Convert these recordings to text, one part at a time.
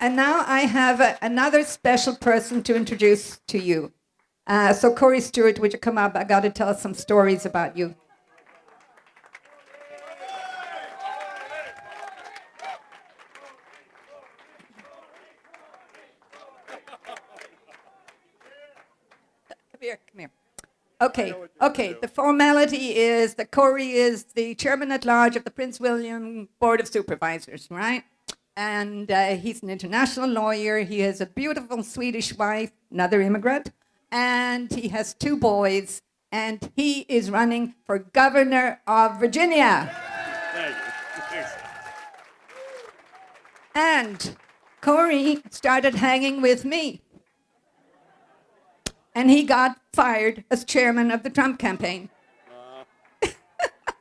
And now I have another special person to introduce to you. So Corey Stewart, would you come up? I got to tell some stories about you. Come here. Okay. The formality is that Corey is the chairman at large of the Prince William Board of Supervisors, right? And he's an international lawyer. He has a beautiful Swedish wife, another immigrant, and he has 2 boys. And he is running for governor of Virginia. Thank you. Thanks. And Corey started hanging with me. And he got fired as chairman of the Trump campaign. It's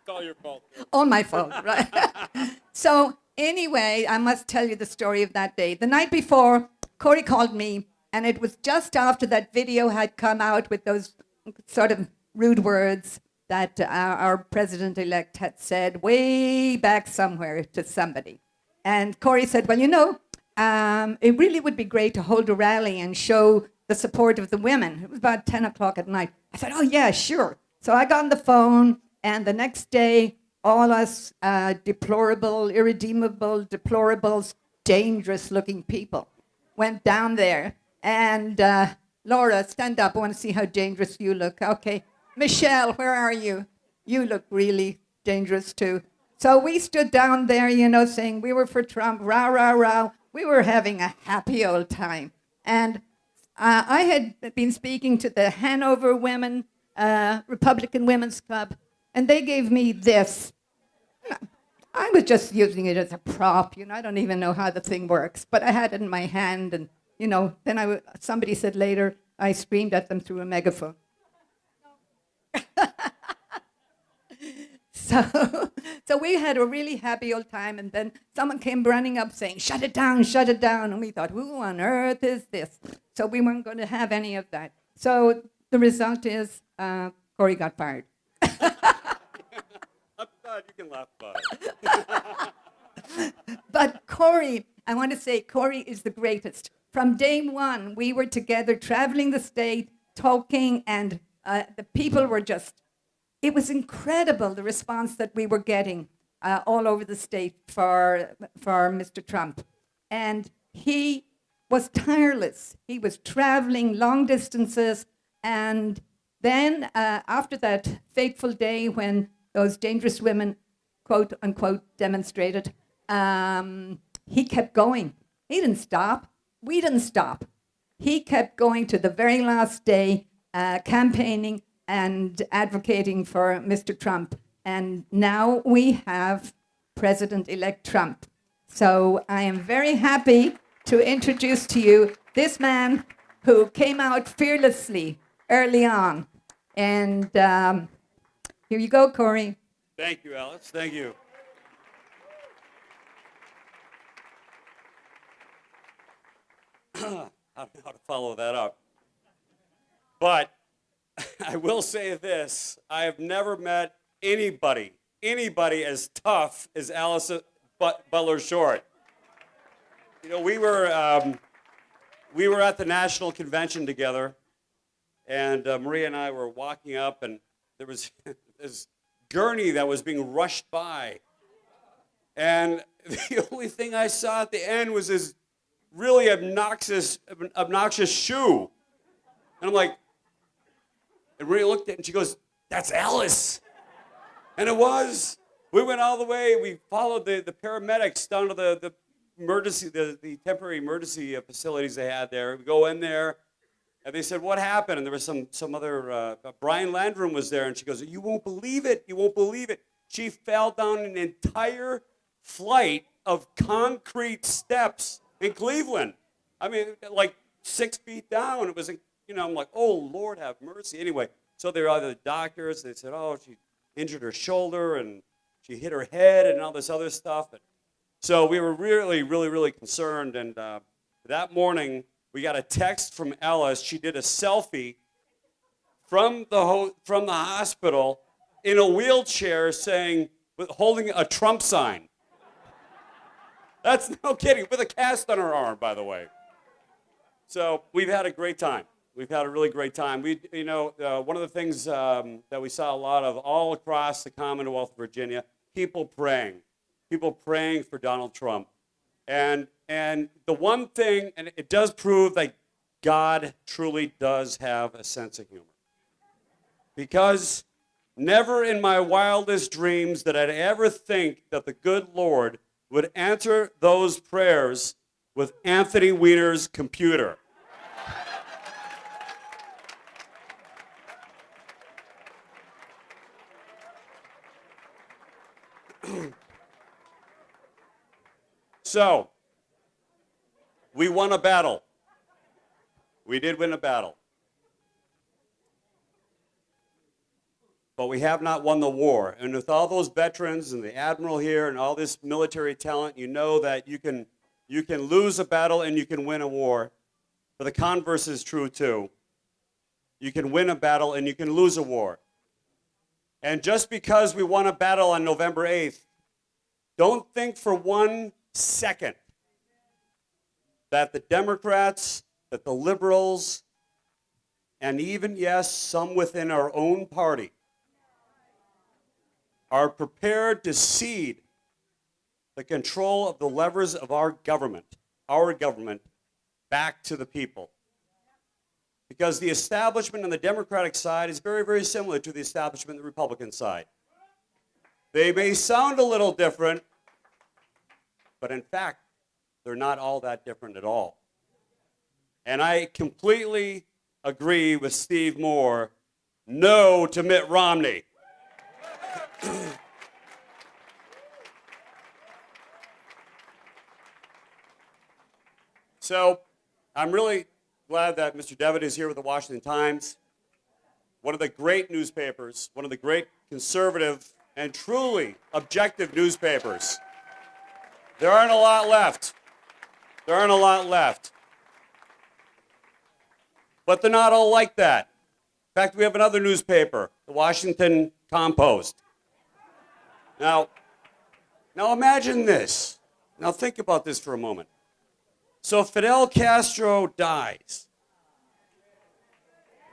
all your fault. All my fault, right? So anyway, I must tell you the story of that day. The night before, Corey called me, and it was just after that video had come out with those sort of rude words that our president-elect had said way back somewhere to somebody. And Corey said, well, it really would be great to hold a rally and show the support of the women. It was about 10 o'clock at night. I said, oh, yeah, sure. So I got on the phone, and the next day, all us deplorable, irredeemable, deplorables, dangerous-looking people went down there. And Laura, stand up. I want to see how dangerous you look. Okay. Michelle, where are you? You look really dangerous, too. So we stood down there, saying we were for Trump, rah, rah, rah. We were having a happy old time. And I had been speaking to the Hanover Women, Republican Women's Club, and they gave me this. I was just using it as a prop, I don't even know how the thing works, but I had it in my hand, and, then somebody said later, I screamed at them through a megaphone. So we had a really happy old time, and then someone came running up saying, shut it down, and we thought, who on earth is this? So we weren't going to have any of that. So the result is Corey got fired. I'm glad you can laugh about it. But Corey, I want to say Corey is the greatest. From day one, we were together traveling the state, talking, and the people were just, it was incredible, the response that we were getting all over the state for Mr. Trump. And he was tireless. He was traveling long distances. And then after that fateful day when those dangerous women, quote unquote, demonstrated, he kept going. He didn't stop. We didn't stop. He kept going to the very last day, campaigning and advocating for Mr. Trump. And now we have President-elect Trump. So I am very happy to introduce to you this man who came out fearlessly early on. And here you go, Corey. Thank you, Alice. Thank you. I don't know how to follow that up. But I will say this. I have never met anybody as tough as Alice Butler-Short. We were at the national convention together, and Maria and I were walking up, and there was this gurney that was being rushed by. And the only thing I saw at the end was this really obnoxious shoe. And I'm like, and Maria looked at it and she goes, that's Alice. And it was. We went all the way. We followed the paramedics down to the emergency, the temporary emergency facilities they had there. We go in there, and they said, what happened? And there was some other, Brian Landrum was there, and she goes, you won't believe it. She fell down an entire flight of concrete steps in Cleveland. I mean, like 6 feet down. It was, I'm like, oh, Lord have mercy. Anyway, so they were either the doctors. They said, oh, she injured her shoulder, and she hit her head and all this other stuff. And so we were really, really, really concerned. And that morning, we got a text from Alice. She did a selfie from the hospital in a wheelchair holding a Trump sign. That's no kidding, with a cast on her arm, by the way. So we've had a great time. We've had a really great time. One of the things that we saw a lot of all across the Commonwealth of Virginia, people praying for Donald Trump. And the one thing, and it does prove that God truly does have a sense of humor. Because never in my wildest dreams did I ever think that the good Lord would answer those prayers with Anthony Weiner's computer. So, we won a battle. We did win a battle. But we have not won the war. And with all those veterans and the admiral here and all this military talent, you know that you can lose a battle and you can win a war. But the converse is true too. You can win a battle and you can lose a war. And just because we won a battle on November 8th, don't think for 1 second that the Democrats, that the liberals, and even, yes, some within our own party are prepared to cede the control of the levers of our government, back to the people. Because the establishment on the Democratic side is very, very similar to the establishment on the Republican side. They may sound a little different, but in fact, they're not all that different at all. And I completely agree with Steve Moore, no to Mitt Romney. So I'm really glad that Mr. Devitt is here with the Washington Times, one of the great newspapers, one of the great conservative and truly objective newspapers. There aren't a lot left. But they're not all like that. In fact, we have another newspaper, the Washington Compost. Now imagine this. Now think about this for a moment. So Fidel Castro dies.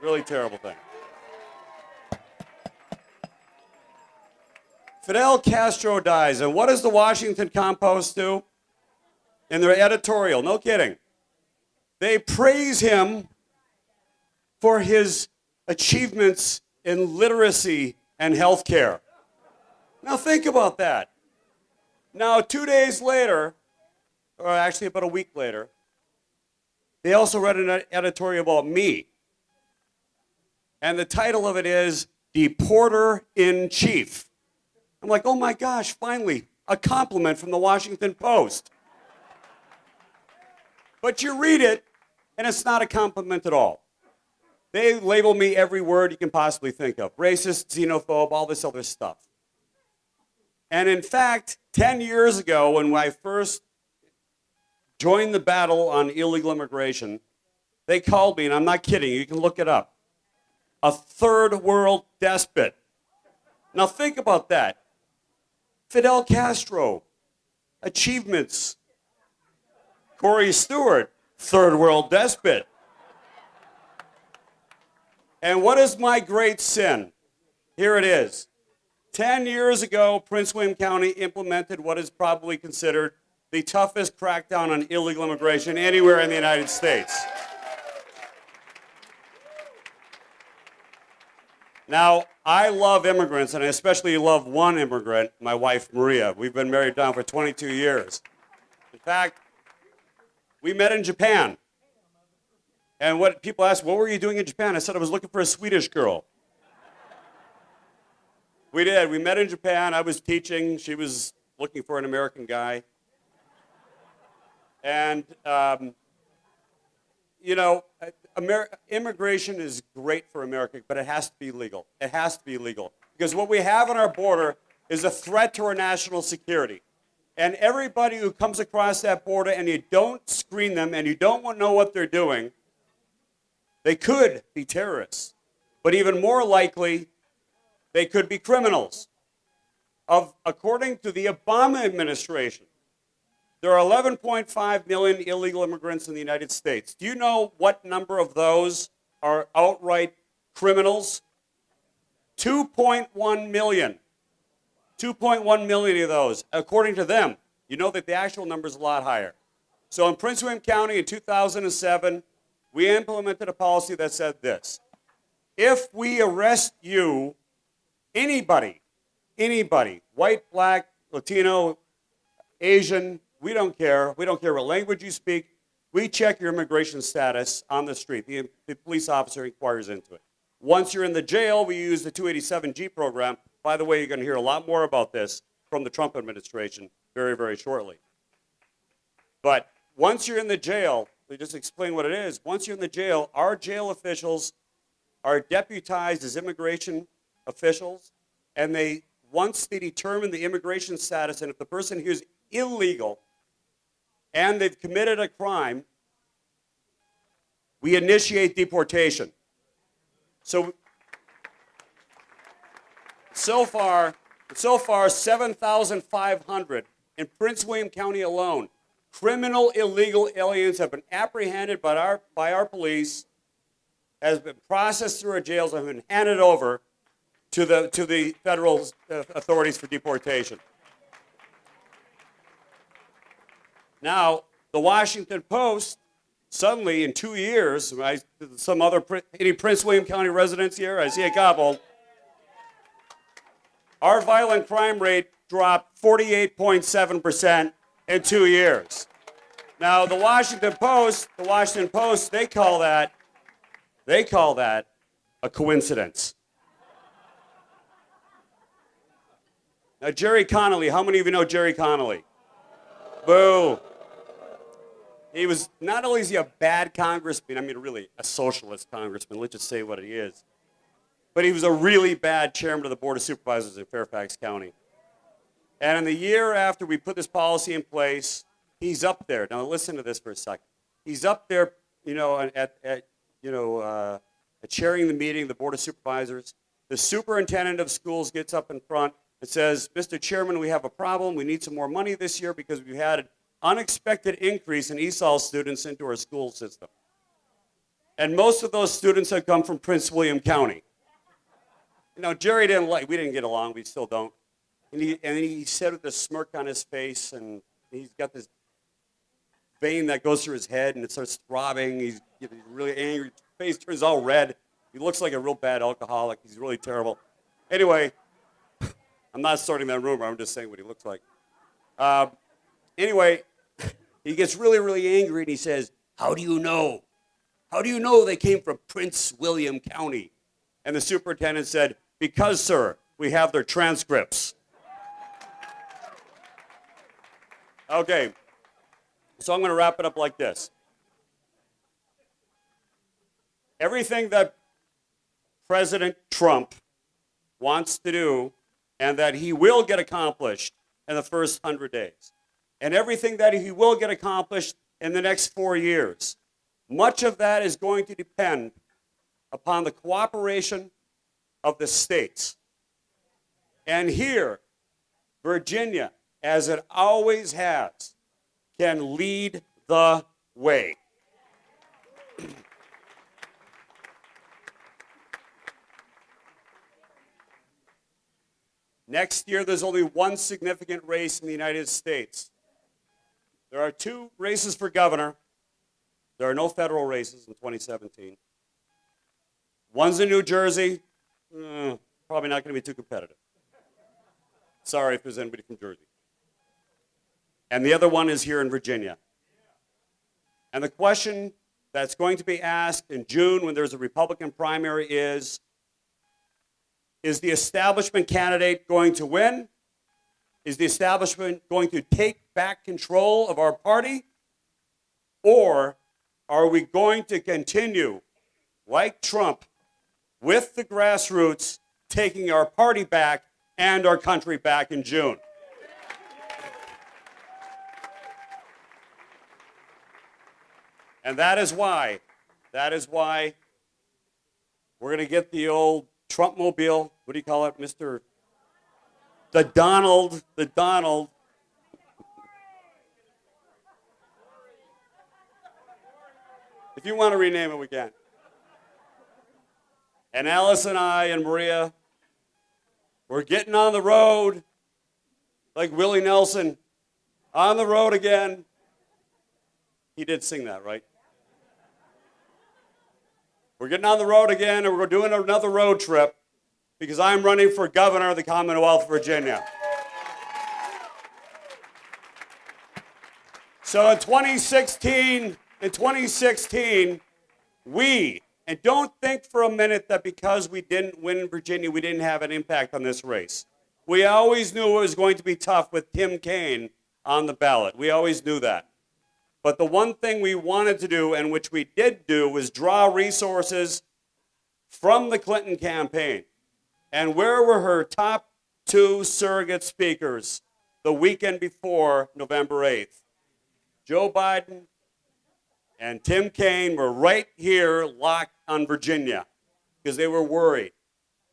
Really terrible thing. Fidel Castro dies, and what does the Washington Compost do? In their editorial, no kidding, they praise him for his achievements in literacy and healthcare. Now think about that. Now 2 days later, or actually about a week later, they also read an editorial about me. And the title of it is Deporter-in-Chief. I'm like, oh my gosh, finally, a compliment from the Washington Post. But you read it, and it's not a compliment at all. They label me every word you can possibly think of. Racist, xenophobe, all this other stuff. And in fact, 10 years ago, when I first joined the battle on illegal immigration, they called me, and I'm not kidding, you can look it up, a third world despot. Now think about that. Fidel Castro, achievements. Corey Stewart, third world despot. And what is my great sin? Here it is. 10 years ago, Prince William County implemented what is probably considered the toughest crackdown on illegal immigration anywhere in the United States. Now, I love immigrants, and I especially love one immigrant, my wife, Maria. We've been married now for 22 years. In fact, we met in Japan. And what people ask, what were you doing in Japan? I said I was looking for a Swedish girl. We did. We met in Japan. I was teaching. She was looking for an American guy. And, immigration is great for America, but it has to be legal. It has to be legal. Because what we have on our border is a threat to our national security. And everybody who comes across that border and you don't screen them and you don't know what they're doing, they could be terrorists. But even more likely, they could be criminals. According to the Obama administration, There are 11.5 million illegal immigrants in the United States. Do you know what number of those are outright criminals? 2.1 million. 2.1 million of those, according to them. You know that the actual number is a lot higher. So in Prince William County in 2007, we implemented a policy that said this: if we arrest you, anybody, white, black, Latino, Asian, we don't care. We don't care what language you speak. We check your immigration status on the street. The police officer inquires into it. Once you're in the jail, we use the 287G program. By the way, you're going to hear a lot more about this from the Trump administration very, very shortly. But once you're in the jail, let me just explain what it is. Once you're in the jail, our jail officials are deputized as immigration officials, and once they determine the immigration status, and if the person here is illegal and they've committed a crime, we initiate deportation. So far, 7,500 in Prince William County alone, criminal illegal aliens have been apprehended by our police, has been processed through our jails, and have been handed over to the federal authorities for deportation. Now, the Washington Post, suddenly in 2 years, any Prince William County residents here? I see a couple. Our violent crime rate dropped 48.7% in 2 years. Now, the Washington Post, they call that a coincidence. Now, Jerry Connolly, how many of you know Jerry Connolly? Boo. He was, not only is he a bad congressman, I mean really a socialist congressman, let's just say what he is, but he was a really bad chairman of the Board of Supervisors in Fairfax County. And in the year after we put this policy in place, he's up there. Now listen to this for a second. He's up there, chairing the meeting, the Board of Supervisors. The superintendent of schools gets up in front and says, "Mr. Chairman, we have a problem. We need some more money this year because we've had an unexpected increase in ESOL students into our school system. And most of those students have come from Prince William County." Jerry we didn't get along, we still don't. And he said with a smirk on his face, and he's got this vein that goes through his head, and it starts throbbing. He's really angry. His face turns all red. He looks like a real bad alcoholic. He's really terrible. Anyway, I'm not starting that rumor. I'm just saying what he looks like. Anyway, he gets really, really angry, and he says, "How do you know? How do you know they came from Prince William County?" And the superintendent said, "Because, sir, we have their transcripts." Okay, so I'm going to wrap it up like this. Everything that President Trump wants to do and that he will get accomplished in the first 100 days, and everything that he will get accomplished in the next 4 years, much of that is going to depend upon the cooperation of the states. And here, Virginia, as it always has, can lead the way. Next year, there's only one significant race in the United States. There are 2 races for governor. There are no federal races in 2017. One's in New Jersey. Probably not going to be too competitive. Sorry if there's anybody from Jersey. And the other one is here in Virginia. And the question that's going to be asked in June when there's a Republican primary is the establishment candidate going to win? Is the establishment going to take back control of our party? Or are we going to continue, like Trump, with the grassroots, taking our party back and our country back in June? And that is why we're going to get the old Trump-mobile, what do you call it, the Donald, If you want to rename it, we can. And Alice and I and Maria, we're getting on the road like Willie Nelson, on the road again. He did sing that, right? We're getting on the road again, and we're doing another road trip because I'm running for governor of the Commonwealth of Virginia. So in 2016, and don't think for a minute that because we didn't win in Virginia, we didn't have an impact on this race. We always knew it was going to be tough with Tim Kaine on the ballot. We always knew that. But the one thing we wanted to do, and which we did do, was draw resources from the Clinton campaign. And where were her top two surrogate speakers the weekend before November 8th? Joe Biden and Tim Kaine were right here locked on Virginia because they were worried.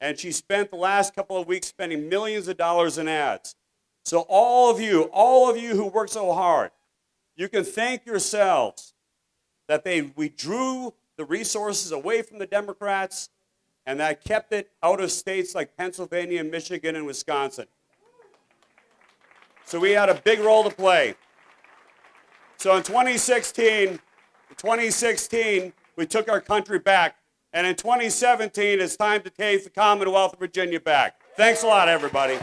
And she spent the last couple of weeks spending millions of dollars in ads. So all of you who work so hard, you can thank yourselves that we drew the resources away from the Democrats and that kept it out of states like Pennsylvania and Michigan and Wisconsin. So we had a big role to play. So in 2016, we took our country back. And in 2017, it's time to take the Commonwealth of Virginia back. Thanks a lot, everybody.